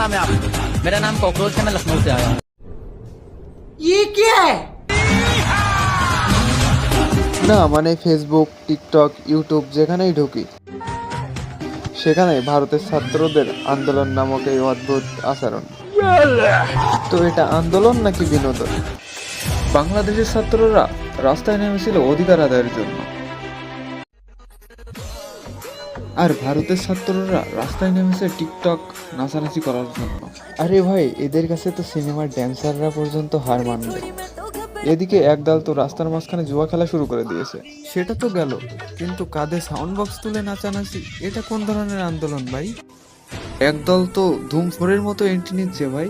नाम है आपका? मेरा नाम कॉकरोच है, मैं लखनऊ से आया हूँ। ये क्या है? না মানে ফেসবুক, টিকটক, ইউটিউব যেখানেই ঢুকি সেখানে ভারতের ছাত্রদের আন্দোলন নামক এই অদ্ভুত আচরণ। তো এটা আন্দোলন নাকি বিনোদন? বাংলাদেশের ছাত্ররা রাস্তায় নেমেছিল অধিকার আদায়ের জন্য, আর ভারতের ছাত্ররা রাস্তায় নেমেছে টিকটক নাচানাচি করার জন্য। আরে ভাই, এদের কাছে তো সিনেমার ড্যান্সাররা পর্যন্ত হার মানবে। এদিকে একদল তো রাস্তার মাঝখানে জুয়া খেলা শুরু করে দিয়েছে। সেটা তো গেল, কিন্তু কাঁধে সাউন্ড বক্স তুলে নাচানাচি, এটা কোন ধরনের আন্দোলন ভাই? একদল তো ধুমফোরের মতো এন্ট্রি নিচ্ছে ভাই।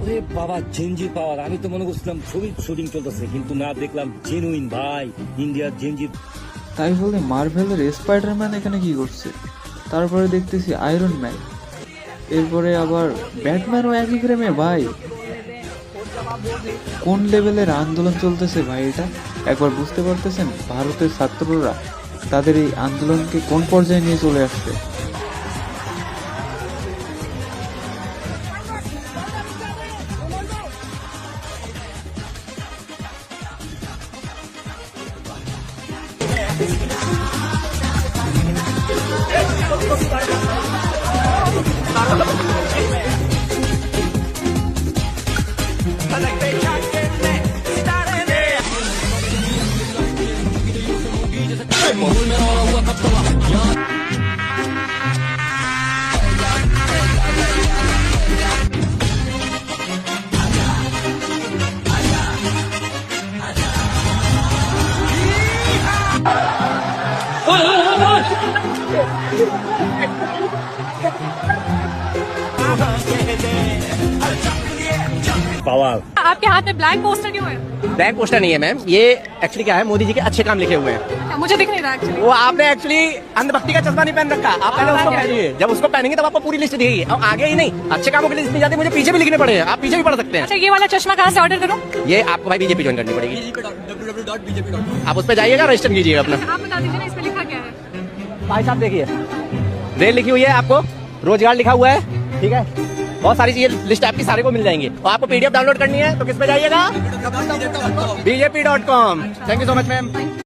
ওরে বাবা, জেনজি পাওয়ার! আমি তো মনে করছিলাম ছবির শুটিং চলতেছে, কিন্তু না, দেখলাম জেনুইন ভাই, ইন্ডিয়ার জেনজি। তাই বলে মার্ভেলের স্পাইডারম্যান এখানে কি করছে? তারপরে দেখতেছি আয়রন ম্যান, এরপরে আবার ব্যাটম্যানও একই ফ্রেমে ভাই। কোন লেভেলের আন্দোলন চলতেছে ভাই এটা? একবার বুঝতে পারতেছেন ভারতের ছাত্ররা তাদের এই আন্দোলনকে কোন পর্যায়ে নিয়ে চলে আসছে? পাওয়ার! आपके हाथ में ब्लैक पोस्टर क्यों है? ब्लैक पोस्टर नहीं है मैम, ये एक्चुअली क्या है, मोदी जी के अच्छे काम लिखे हुए हैं। मुझे दिख नहीं रहा एक्चुअली। वो आपने एक्चुअली अंधभक्ति का चश्मा नहीं पहन रखा, आप पहले उसको पहनिए। जब उसको पहनेंगे तब आपको पूरी लिस्ट दी और आगे ही नहीं, अच्छे कामों की लिस्ट नहीं जाती, मुझे पीछे भी लिखने पड़े, आप पीछे भी पढ़ सकते हैं। अच्छा, ये वाला चश्मा कहाँ से ऑर्डर करूँ? ये आपको भाई बीजेपी ज्वाइन करनी पड़ेगी। आप उस पर जाइएगा, रजिस्टर कीजिएगा अपना। आप बता दीजिए ना, इस पे लिखा क्या है? भाई साहब देखिए, रेल लिखी हुई है, आपको रोजगार लिखा हुआ है, ठीक है, बहुत सारी चीजें लिस्ट आपकी सारे को मिल जाएंगी। और आपको पीडीएफ डाउनलोड करनी है तो किस पे जाइएगा? bjp.com। Thank you so much ma'am.